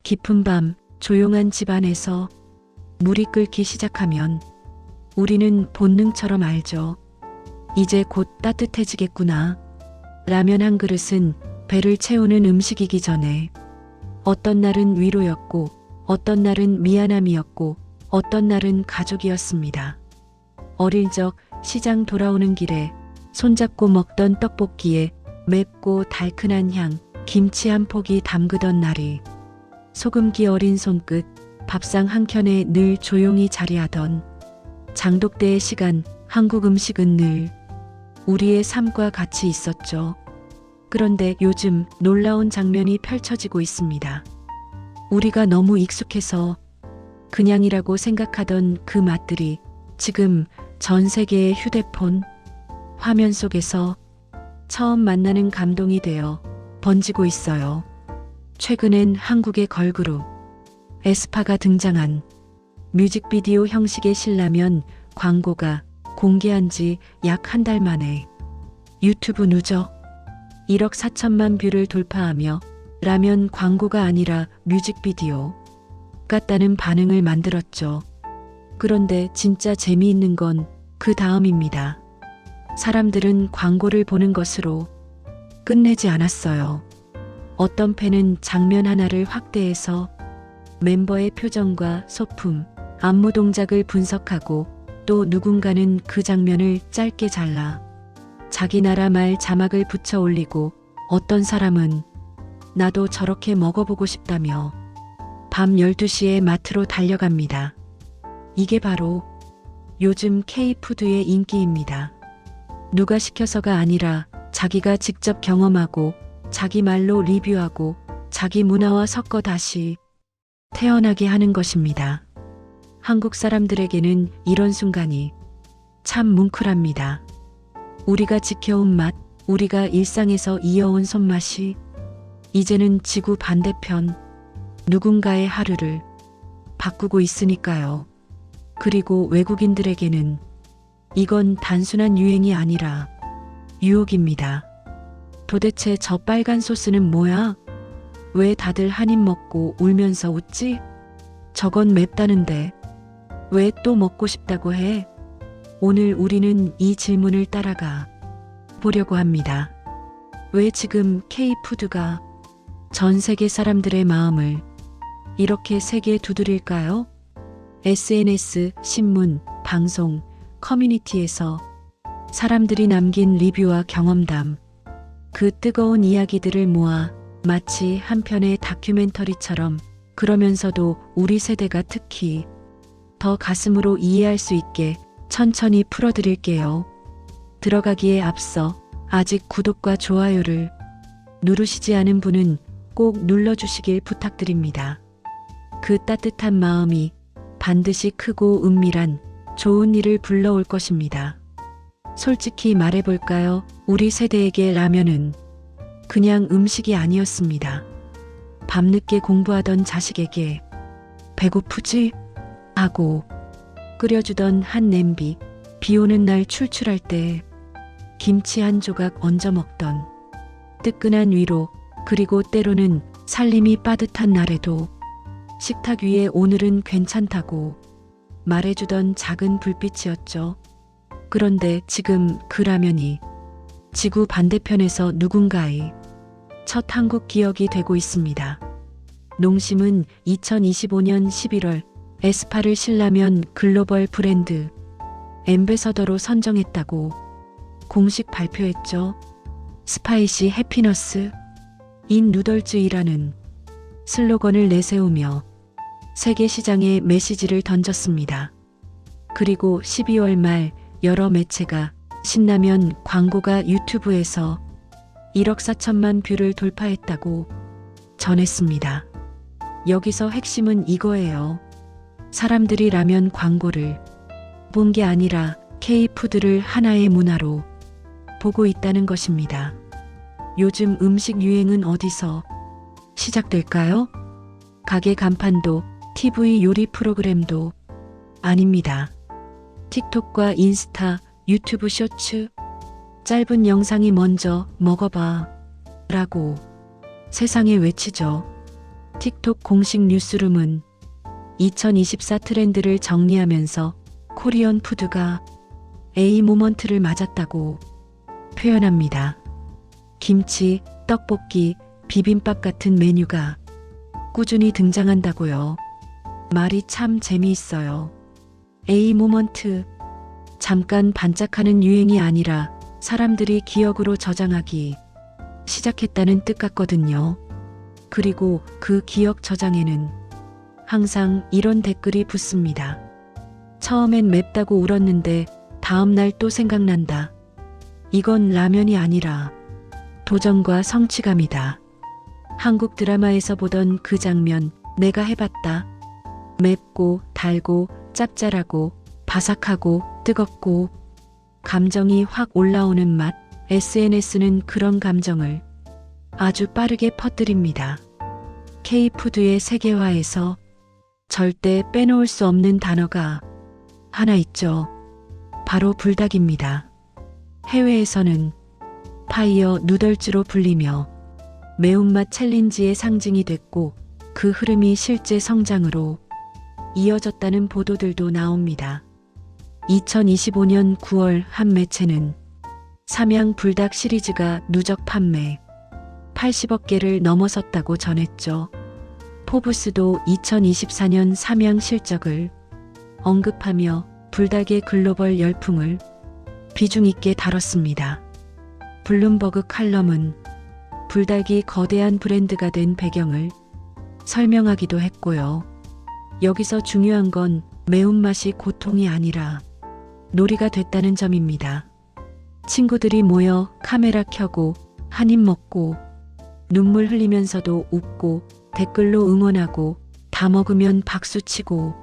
깊은 밤 조용한 집안에서 물이 끓기 시작하면 우리는 본능처럼 알죠. 이제 곧 따뜻해지겠구나. 라면 한 그릇은 배를 채우는 음식이기 전에 어떤 날은 위로였고 어떤 날은 미안함이었고 어떤 날은 가족이었습니다. 어릴 적 시장 돌아오는 길에 손잡고 먹던 떡볶이에 맵고 달큰한 향, 김치 한 폭이 담그던 날이 소금기 어린 손끝, 밥상 한 켠에 늘 조용히 자리하던 장독대의 시간, 한국 음식은 늘 우리의 삶과 같이 있었죠. 그런데 요즘 놀라운 장면이 펼쳐지고 있습니다. 우리가 너무 익숙해서 그냥이라고 생각하던 그 맛들이 지금 전 세계의 휴대폰, 화면 속에서 처음 만나는 감동이 되어 번지고 있어요. 최근엔 한국의 걸그룹 에스파가 등장한 뮤직비디오 형식의 신라면 광고가 공개한 지 약 한 달 만에 유튜브 누적 1억 4천만 뷰를 돌파하며 라면 광고가 아니라 뮤직비디오 같다는 반응을 만들었죠. 그런데 진짜 재미있는 건 그 다음입니다. 사람들은 광고를 보는 것으로 끝내지 않았어요. 어떤 팬은 장면 하나를 확대해서 멤버의 표정과 소품, 안무 동작을 분석하고 또 누군가는 그 장면을 짧게 잘라 자기 나라 말 자막을 붙여 올리고 어떤 사람은 나도 저렇게 먹어보고 싶다며 밤 12시에 마트로 달려갑니다. 이게 바로 요즘 K푸드의 인기입니다. 누가 시켜서가 아니라 자기가 직접 경험하고 자기 말로 리뷰하고 자기 문화와 섞어 다시 태어나게 하는 것입니다. 한국 사람들에게는 이런 순간이 참 뭉클합니다. 우리가 지켜온 맛, 우리가 일상에서 이어온 손맛이 이제는 지구 반대편 누군가의 하루를 바꾸고 있으니까요. 그리고 외국인들에게는 이건 단순한 유행이 아니라 유혹입니다. 도대체 저 빨간 소스는 뭐야? 왜 다들 한 입 먹고 울면서 웃지? 저건 맵다는데 왜 또 먹고 싶다고 해? 오늘 우리는 이 질문을 따라가 보려고 합니다. 왜 지금 K푸드가 전 세계 사람들의 마음을 이렇게 세게 두드릴까요? SNS, 신문, 방송, 커뮤니티에서 사람들이 남긴 리뷰와 경험담, 그 뜨거운 이야기들을 모아 마치 한 편의 다큐멘터리처럼 그러면서도 우리 세대가 특히 더 가슴으로 이해할 수 있게 천천히 풀어드릴게요. 들어가기에 앞서 아직 구독과 좋아요를 누르시지 않은 분은 꼭 눌러주시길 부탁드립니다. 그 따뜻한 마음이 반드시 크고 은밀한 좋은 일을 불러올 것입니다. 솔직히 말해볼까요? 우리 세대에게 라면은 그냥 음식이 아니었습니다. 밤늦게 공부하던 자식에게 배고프지? 하고 끓여주던 한 냄비, 비 오는 날 출출할 때 김치 한 조각 얹어 먹던 뜨끈한 위로, 그리고 때로는 살림이 빠듯한 날에도 식탁 위에 오늘은 괜찮다고 말해주던 작은 불빛이었죠. 그런데 지금 그 라면이 지구 반대편에서 누군가의 첫 한국 기억이 되고 있습니다. 농심은 2025년 11월 에스파를 신라면 글로벌 브랜드 앰베서더로 선정했다고 공식 발표했죠. 스파이시 해피너스 인 누덜즈이라는 슬로건을 내세우며 세계 시장에 메시지를 던졌습니다. 그리고 12월 말 여러 매체가 신라면 광고가 유튜브에서 1억 4천만 뷰를 돌파했다고 전했습니다. 여기서 핵심은 이거예요. 사람들이 라면 광고를 본 게 아니라 K푸드를 하나의 문화로 보고 있다는 것입니다. 요즘 음식 유행은 어디서 시작될까요? 가게 간판도 TV 요리 프로그램도 아닙니다. 틱톡과 인스타, 유튜브 쇼츠, 짧은 영상이 먼저 먹어봐 라고 세상에 외치죠. 틱톡 공식 뉴스룸은 2024 트렌드를 정리하면서 코리안 푸드가 A 모먼트를 맞았다고 표현합니다. 김치, 떡볶이, 비빔밥 같은 메뉴가 꾸준히 등장한다고요. 말이 참 재미있어요. A 모먼트. 잠깐 반짝하는 유행이 아니라 사람들이 기억으로 저장하기 시작했다는 뜻 같거든요. 그리고 그 기억 저장에는 항상 이런 댓글이 붙습니다. 처음엔 맵다고 울었는데 다음날 또 생각난다. 이건 라면이 아니라 도전과 성취감이다. 한국 드라마에서 보던 그 장면 내가 해봤다. 맵고 달고 짭짤하고 바삭하고 뜨겁고 감정이 확 올라오는 맛. SNS는 그런 감정을 아주 빠르게 퍼뜨립니다. K푸드의 세계화에서 절대 빼놓을 수 없는 단어가 하나 있죠. 바로 불닭입니다. 해외에서는 파이어 누덜즈로 불리며 매운맛 챌린지의 상징이 됐고 그 흐름이 실제 성장으로 이어졌다는 보도들도 나옵니다. 2025년 9월 한 매체는 삼양 불닭 시리즈가 누적 판매 80억 개를 넘어섰다고 전했죠. 포브스도 2024년 삼양 실적을 언급하며 불닭의 글로벌 열풍을 비중 있게 다뤘습니다. 블룸버그 칼럼은 불닭이 거대한 브랜드가 된 배경을 설명하기도 했고요. 여기서 중요한 건 매운맛이 고통이 아니라 놀이가 됐다는 점입니다. 친구들이 모여 카메라 켜고 한 입 먹고 눈물 흘리면서도 웃고 댓글로 응원하고 다 먹으면 박수치고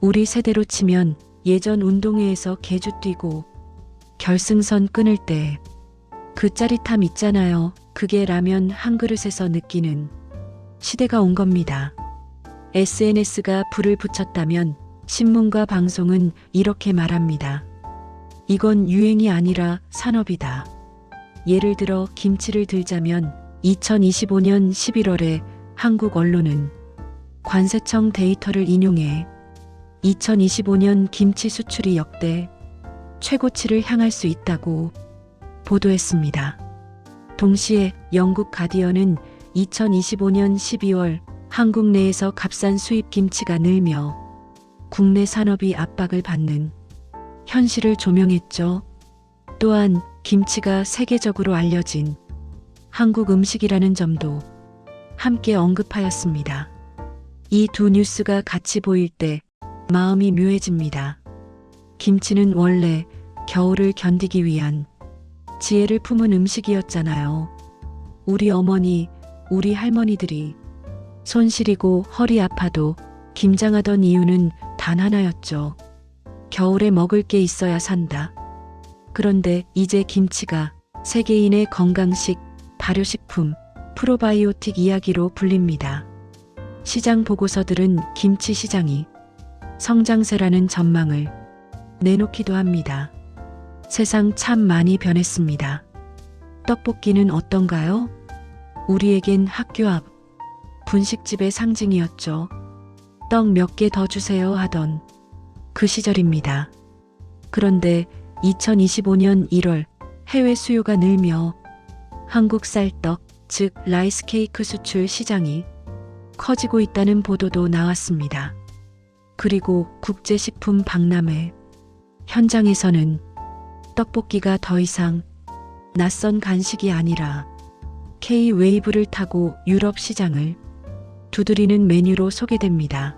우리 세대로 치면 예전 운동회에서 계주 뛰고 결승선 끊을 때 그 짜릿함 있잖아요. 그게 라면 한 그릇에서 느끼는 시대가 온 겁니다. SNS가 불을 붙였다면 신문과 방송은 이렇게 말합니다. 이건 유행이 아니라 산업이다. 예를 들어 김치를 들자면 2025년 11월에 한국 언론은 관세청 데이터를 인용해 2025년 김치 수출이 역대 최고치를 향할 수 있다고 보도했습니다. 동시에 영국 가디언은 2025년 12월 한국 내에서 값싼 수입 김치가 늘며 국내 산업이 압박을 받는 현실을 조명했죠. 또한 김치가 세계적으로 알려진 한국 음식이라는 점도 함께 언급하였습니다. 이 두 뉴스가 같이 보일 때 마음이 묘해집니다. 김치는 원래 겨울을 견디기 위한 지혜를 품은 음식이었잖아요. 우리 어머니, 우리 할머니들이 손 시리고 허리 아파도 김장하던 이유는 단 하나였죠. 겨울에 먹을 게 있어야 산다. 그런데 이제 김치가 세계인의 건강식, 발효식품, 프로바이오틱 이야기로 불립니다. 시장 보고서들은 김치 시장이 성장세라는 전망을 내놓기도 합니다. 세상 참 많이 변했습니다. 떡볶이는 어떤가요? 우리에겐 학교 앞 분식집의 상징이었죠. 떡 몇 개 더 주세요 하던 그 시절입니다. 그런데 2025년 1월 해외 수요가 늘며 한국 쌀떡, 즉 라이스 케이크 수출 시장이 커지고 있다는 보도도 나왔습니다. 그리고 국제식품 박람회 현장에서는 떡볶이가 더 이상 낯선 간식이 아니라 K-웨이브를 타고 유럽 시장을 두드리는 메뉴로 소개됩니다.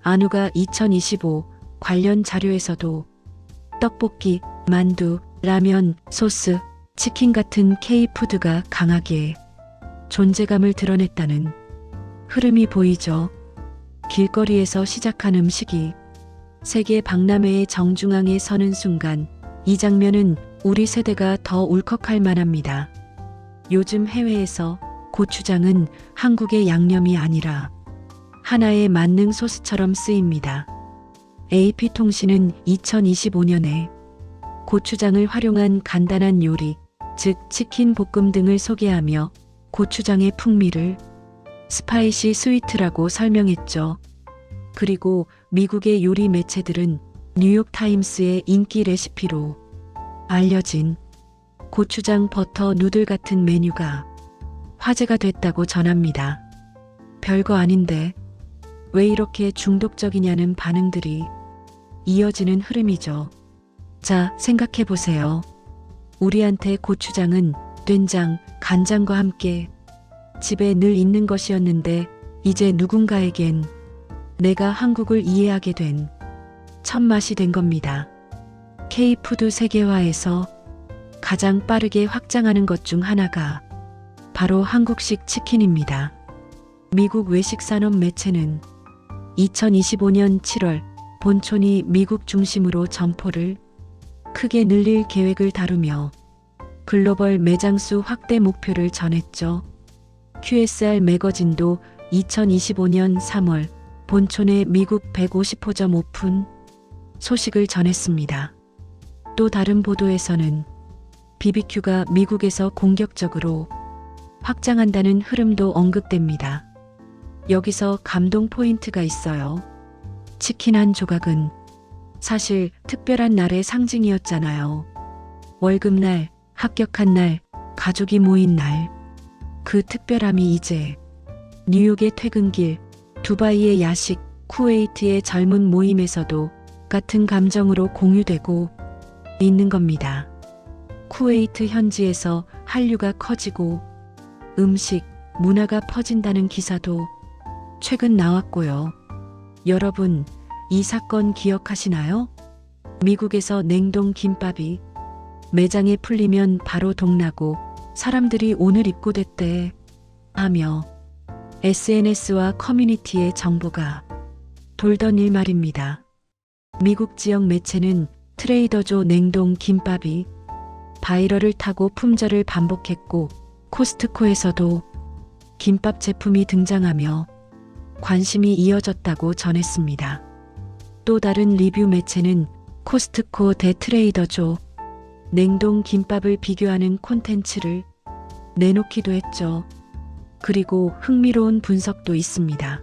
안우가 2025 관련 자료에서도 떡볶이, 만두, 라면, 소스, 치킨 같은 K푸드가 강하게 존재감을 드러냈다는 흐름이 보이죠. 길거리에서 시작한 음식이 세계 박람회의 정중앙에 서는 순간 이 장면은 우리 세대가 더 울컥할 만합니다. 요즘 해외에서 고추장은 한국의 양념이 아니라 하나의 만능 소스처럼 쓰입니다. AP통신은 2025년에 고추장을 활용한 간단한 요리, 즉 치킨 볶음 등을 소개하며 고추장의 풍미를 스파이시 스위트라고 설명했죠. 그리고 미국의 요리 매체들은 뉴욕타임스의 인기 레시피로 알려진 고추장 버터 누들 같은 메뉴가 화제가 됐다고 전합니다. 별거 아닌데 왜 이렇게 중독적이냐는 반응들이 이어지는 흐름이죠. 자, 생각해 보세요. 우리한테 고추장은 된장, 간장과 함께 집에 늘 있는 것이었는데 이제 누군가에겐 내가 한국을 이해하게 된 첫 맛이 된 겁니다. K푸드 세계화에서 가장 빠르게 확장하는 것 중 하나가 바로 한국식 치킨입니다. 미국 외식산업 매체는 2025년 7월 본촌이 미국 중심으로 점포를 크게 늘릴 계획을 다루며 글로벌 매장수 확대 목표를 전했죠. QSR 매거진도 2025년 3월 본촌에 미국 150호점 오픈 소식을 전했습니다. 또 다른 보도에서는 BBQ가 미국에서 공격적으로 확장한다는 흐름도 언급됩니다. 여기서 감동 포인트가 있어요. 치킨 한 조각은 사실 특별한 날의 상징이었잖아요. 월급날, 합격한 날, 가족이 모인 날. 그 특별함이 이제 뉴욕의 퇴근길, 두바이의 야식, 쿠웨이트의 젊은 모임에서도 같은 감정으로 공유되고 있는 겁니다. 쿠웨이트 현지에서 한류가 커지고 음식, 문화가 퍼진다는 기사도 최근 나왔고요. 여러분, 이 사건 기억하시나요? 미국에서 냉동 김밥이 매장에 풀리면 바로 동나고 사람들이 오늘 입고됐대 하며 SNS와 커뮤니티에 정보가 돌던 일 말입니다. 미국 지역 매체는 트레이더조 냉동 김밥이 바이럴을 타고 품절을 반복했고 코스트코에서도 김밥 제품이 등장하며 관심이 이어졌다고 전했습니다. 또 다른 리뷰 매체는 코스트코 대 트레이더조 냉동 김밥을 비교하는 콘텐츠를 내놓기도 했죠. 그리고 흥미로운 분석도 있습니다.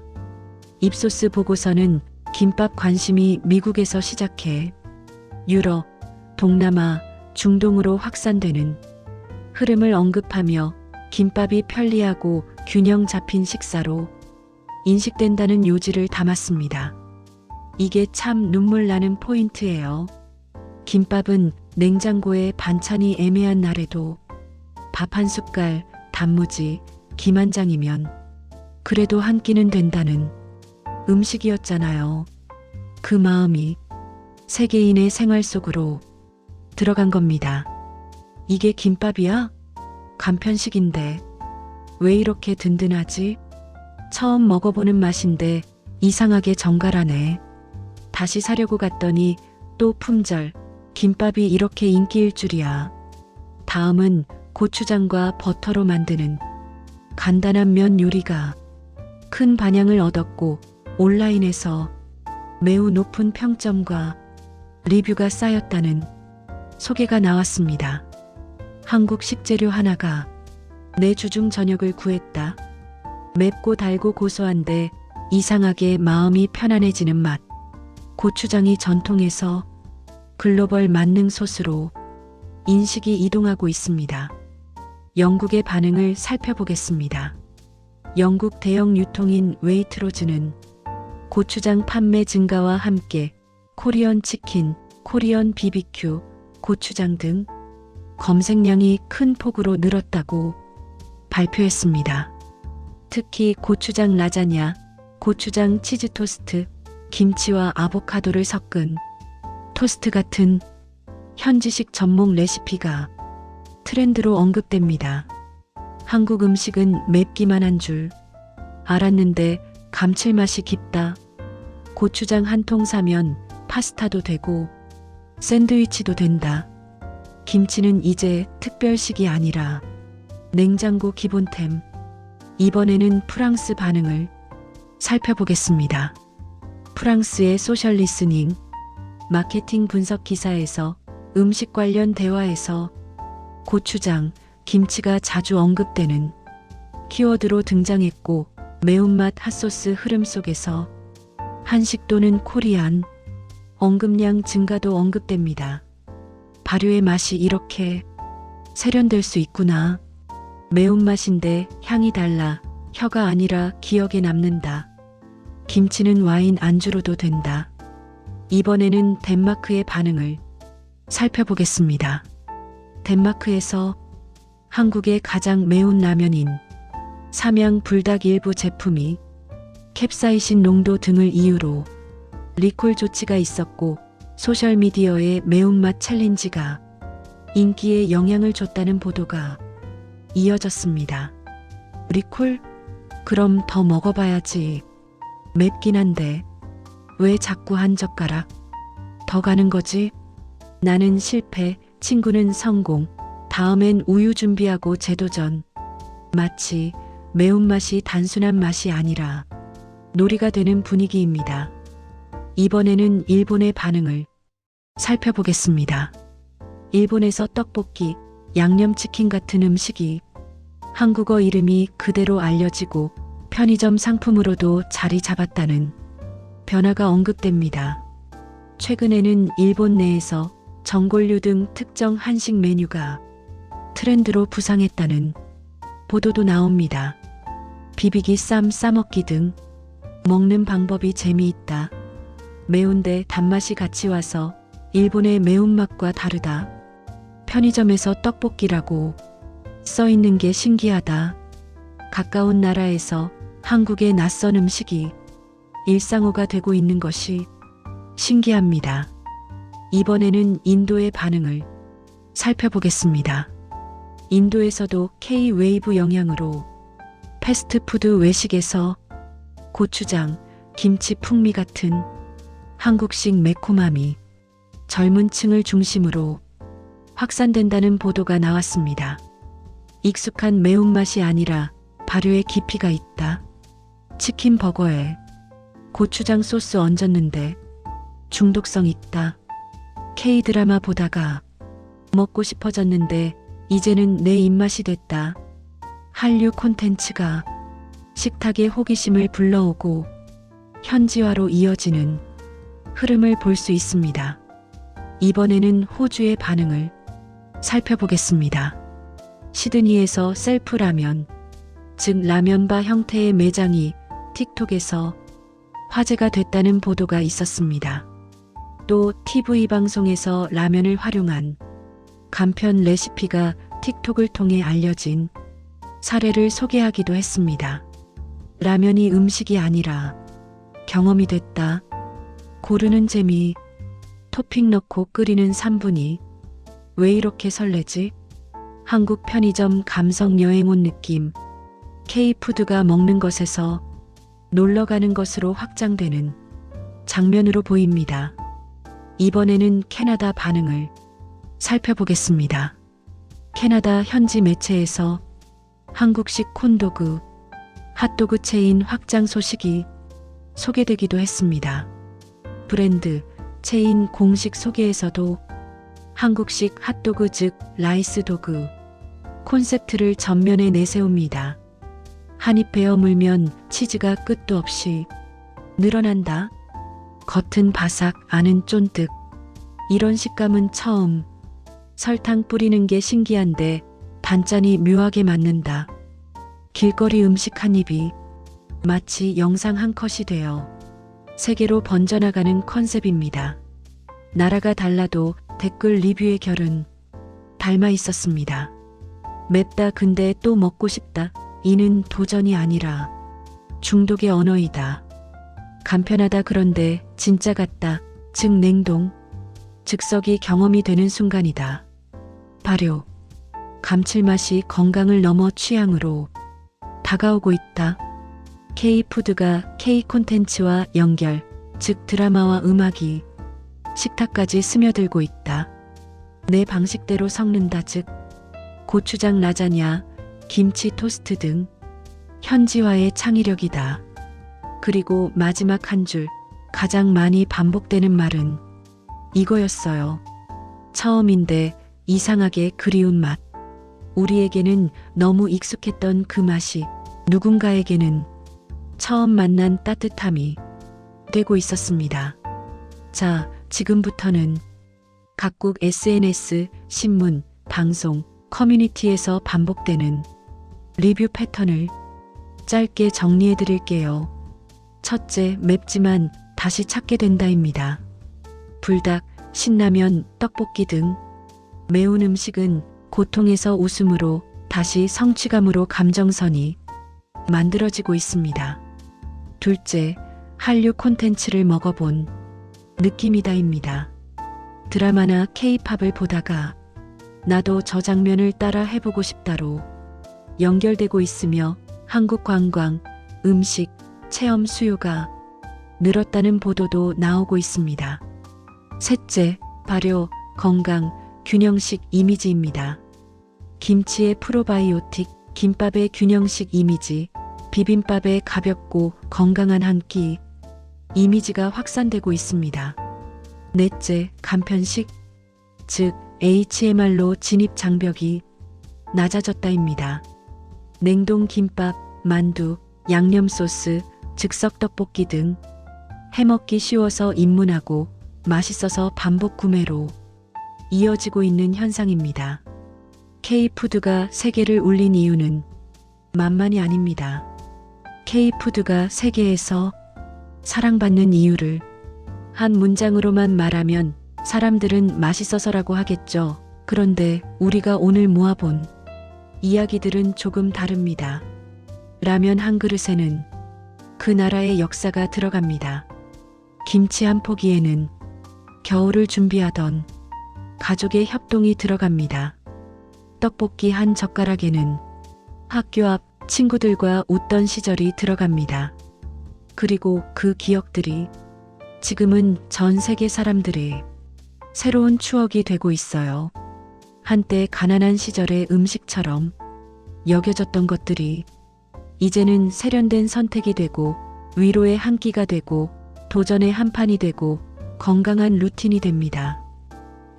입소스 보고서는 김밥 관심이 미국에서 시작해 유럽, 동남아, 중동으로 확산되는 흐름을 언급하며 김밥이 편리하고 균형 잡힌 식사로 인식된다는 요지를 담았습니다. 이게 참 눈물 나는 포인트예요. 김밥은 냉장고에 반찬이 애매한 날에도 밥 한 숟갈, 단무지, 김 한 장이면 그래도 한 끼는 된다는 음식이었잖아요. 그 마음이 세계인의 생활 속으로 들어간 겁니다. 이게 김밥이야? 간편식인데 왜 이렇게 든든하지? 처음 먹어보는 맛인데 이상하게 정갈하네. 다시 사려고 갔더니 또 품절. 김밥이 이렇게 인기일 줄이야. 다음은 고추장과 버터로 만드는 간단한 면 요리가 큰 반향을 얻었고 온라인에서 매우 높은 평점과 리뷰가 쌓였다는 소개가 나왔습니다. 한국 식재료 하나가 내 주중 저녁을 구했다. 맵고 달고 고소한데 이상하게 마음이 편안해지는 맛. 고추장이 전통에서 글로벌 만능 소스로 인식이 이동하고 있습니다. 영국의 반응을 살펴보겠습니다. 영국 대형 유통인 웨이트로즈는 고추장 판매 증가와 함께 코리안 치킨, 코리안 BBQ, 고추장 등 검색량이 큰 폭으로 늘었다고 발표했습니다. 특히 고추장 라자냐, 고추장 치즈 토스트, 김치와 아보카도를 섞은 토스트 같은 현지식 전목 레시피가 트렌드로 언급됩니다. 한국 음식은 맵기만 한 줄 알았는데 감칠맛이 깊다. 고추장 한 통 사면 파스타도 되고 샌드위치도 된다. 김치는 이제 특별식이 아니라 냉장고 기본템. 이번에는 프랑스 반응을 살펴보겠습니다. 프랑스의 소셜 리스닝 마케팅 분석 기사에서 음식 관련 대화에서 고추장, 김치가 자주 언급되는 키워드로 등장했고 매운맛 핫소스 흐름 속에서 한식 또는 코리안 언급량 증가도 언급됩니다. 발효의 맛이 이렇게 세련될 수 있구나. 매운맛인데 향이 달라. 혀가 아니라 기억에 남는다. 김치는 와인 안주로도 된다. 이번에는 덴마크의 반응을 살펴보겠습니다. 덴마크에서 한국의 가장 매운 라면인 삼양 불닭 일부 제품이 캡사이신 농도 등을 이유로 리콜 조치가 있었고 소셜미디어의 매운맛 챌린지가 인기에 영향을 줬다는 보도가 이어졌습니다. 리콜? 그럼 더 먹어봐야지. 맵긴 한데 왜 자꾸 한 젓가락 더 가는 거지? 나는 실패, 친구는 성공. 다음엔 우유 준비하고 재도전. 마치 매운맛이 단순한 맛이 아니라 놀이가 되는 분위기입니다. 이번에는 일본의 반응을 살펴보겠습니다. 일본에서 떡볶이, 양념치킨 같은 음식이 한국어 이름이 그대로 알려지고 편의점 상품으로도 자리 잡았다는 변화가 언급됩니다. 최근에는 일본 내에서 전골류 등 특정 한식 메뉴가 트렌드로 부상했다는 보도도 나옵니다. 비비기 쌈 싸먹기 등 먹는 방법이 재미있다. 매운데 단맛이 같이 와서 일본의 매운맛과 다르다. 편의점에서 떡볶이라고 써 있는 게 신기하다. 가까운 나라에서 한국의 낯선 음식이 일상어가 되고 있는 것이 신기합니다. 이번에는 인도의 반응을 살펴보겠습니다. 인도에서도 K-웨이브 영향으로 패스트푸드 외식에서 고추장, 김치 풍미 같은 한국식 매콤함이 젊은 층을 중심으로 확산된다는 보도가 나왔습니다. 익숙한 매운맛이 아니라 발효의 깊이가 있다. 치킨 버거에 고추장 소스 얹었는데 중독성 있다. K-드라마 보다가 먹고 싶어졌는데 이제는 내 입맛이 됐다. 한류 콘텐츠가 식탁의 호기심을 불러오고 현지화로 이어지는 흐름을 볼 수 있습니다. 이번에는 호주의 반응을 살펴보겠습니다. 시드니에서 셀프 라면, 즉 라면바 형태의 매장이 틱톡에서 화제가 됐다는 보도가 있었습니다. 또 TV 방송에서 라면을 활용한 간편 레시피가 틱톡을 통해 알려진 사례를 소개하기도 했습니다. 라면이 음식이 아니라 경험이 됐다. 고르는 재미, 토핑 넣고 끓이는 3분이 왜 이렇게 설레지? 한국 편의점 감성 여행 온 느낌. K-푸드가 먹는 것에서 놀러 가는 것으로 확장되는 장면으로 보입니다. 이번에는 캐나다 반응을 살펴보겠습니다. 캐나다 현지 매체에서 한국식 콘도그, 핫도그 체인 확장 소식이 소개되기도 했습니다. 브랜드, 체인 공식 소개에서도 한국식 핫도그 즉 라이스 도그 콘셉트를 전면에 내세웁니다. 한입 베어 물면 치즈가 끝도 없이 늘어난다. 겉은 바삭, 안은 쫀득. 이런 식감은 처음. 설탕 뿌리는 게 신기한데 단짠이 묘하게 맞는다. 길거리 음식 한 입이 마치 영상 한 컷이 되어 세계로 번져나가는 컨셉입니다. 나라가 달라도 댓글 리뷰의 결은 닮아 있었습니다. 맵다 근데 또 먹고 싶다. 이는 도전이 아니라 중독의 언어이다. 간편하다 그런데 진짜 같다. 즉 냉동, 즉석이 경험이 되는 순간이다. 발효, 감칠맛이 건강을 넘어 취향으로 다가오고 있다. K-푸드가 K 콘텐츠와 연결, 즉 드라마와 음악이 식탁까지 스며들고 있다. 내 방식대로 섞는다 즉 고추장 라자냐, 김치 토스트 등 현지화의 창의력이다. 그리고 마지막 한 줄, 가장 많이 반복되는 말은 이거였어요. 처음인데 이상하게 그리운 맛. 우리에게는 너무 익숙했던 그 맛이 누군가에게는 처음 만난 따뜻함이 되고 있었습니다. 자, 지금부터는 각국 SNS, 신문, 방송, 커뮤니티에서 반복되는 리뷰 패턴을 짧게 정리해 드릴게요. 첫째, 맵지만 다시 찾게 된다입니다. 불닭, 신라면, 떡볶이 등 매운 음식은 고통에서 웃음으로 다시 성취감으로 감정선이 만들어지고 있습니다. 둘째, 한류 콘텐츠를 먹어본 느낌이다입니다. 드라마나 케이팝을 보다가 나도 저 장면을 따라 해보고 싶다로 연결되고 있으며 한국 관광, 음식, 체험 수요가 늘었다는 보도도 나오고 있습니다. 셋째, 발효, 건강, 균형식 이미지입니다. 김치의 프로바이오틱, 김밥의 균형식 이미지, 비빔밥의 가볍고 건강한 한 끼 이미지가 확산되고 있습니다. 넷째, 간편식, 즉 HMR로 진입 장벽이 낮아졌다입니다. 냉동 김밥, 만두, 양념 소스, 즉석 떡볶이 등 해먹기 쉬워서 입문하고 맛있어서 반복 구매로 이어지고 있는 현상입니다. K푸드가 세계를 울린 이유는 만만이 아닙니다. K푸드가 세계에서 사랑받는 이유를 한 문장으로만 말하면 사람들은 맛있어서라고 하겠죠. 그런데 우리가 오늘 모아본 이야기들은 조금 다릅니다. 라면 한 그릇에는 그 나라의 역사가 들어갑니다. 김치 한 포기에는 겨울을 준비하던 가족의 협동이 들어갑니다. 떡볶이 한 젓가락에는 학교 앞 친구들과 웃던 시절이 들어갑니다. 그리고 그 기억들이 지금은 전 세계 사람들의 새로운 추억이 되고 있어요. 한때 가난한 시절의 음식처럼 여겨졌던 것들이 이제는 세련된 선택이 되고 위로의 한 끼가 되고 도전의 한 판이 되고 건강한 루틴이 됩니다.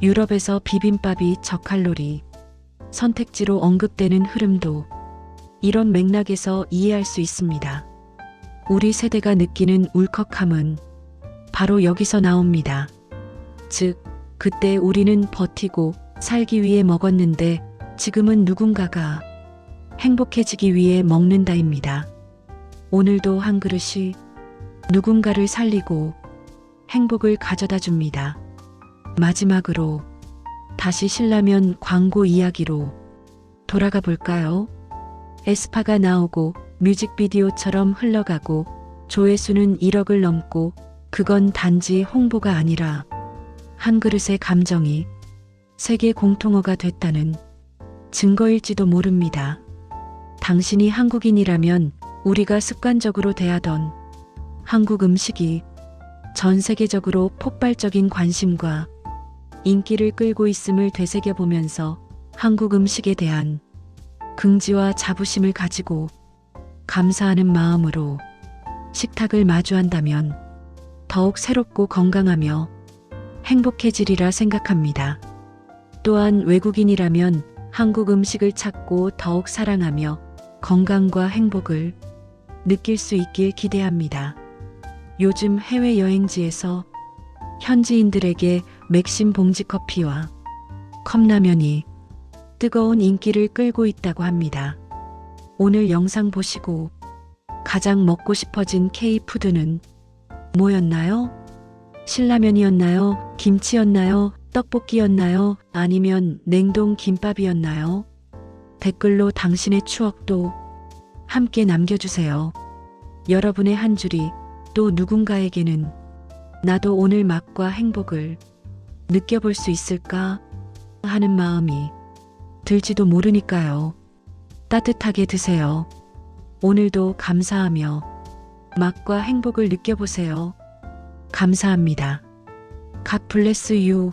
유럽에서 비빔밥이 저칼로리 선택지로 언급되는 흐름도 이런 맥락에서 이해할 수 있습니다. 우리 세대가 느끼는 울컥함은 바로 여기서 나옵니다. 즉, 그때 우리는 버티고 살기 위해 먹었는데 지금은 누군가가 행복해지기 위해 먹는다입니다. 오늘도 한 그릇이 누군가를 살리고 행복을 가져다 줍니다. 마지막으로 다시 신라면 광고 이야기로 돌아가 볼까요? 에스파가 나오고 뮤직비디오처럼 흘러가고 조회수는 1억을 넘고 그건 단지 홍보가 아니라 한 그릇의 감정이 세계 공통어가 됐다는 증거일지도 모릅니다. 당신이 한국인이라면 우리가 습관적으로 대하던 한국 음식이 전 세계적으로 폭발적인 관심과 인기를 끌고 있음을 되새겨보면서 한국 음식에 대한 긍지와 자부심을 가지고 감사하는 마음으로 식탁을 마주한다면 더욱 새롭고 건강하며 행복해지리라 생각합니다. 또한 외국인이라면 한국 음식을 찾고 더욱 사랑하며 건강과 행복을 느낄 수 있길 기대합니다. 요즘 해외여행지에서 현지인들에게 맥심 봉지 커피와 컵라면이 뜨거운 인기를 끌고 있다고 합니다. 오늘 영상 보시고 가장 먹고 싶어진 K푸드는 뭐였나요? 신라면이었나요? 김치였나요? 떡볶이였나요? 아니면 냉동 김밥이었나요? 댓글로 당신의 추억도 함께 남겨주세요. 여러분의 한 줄이 또 누군가에게는 나도 오늘 맛과 행복을 느껴볼 수 있을까 하는 마음이 들지도 모르니까요. 따뜻하게 드세요. 오늘도 감사하며 맛과 행복을 느껴보세요. 감사합니다. God bless you.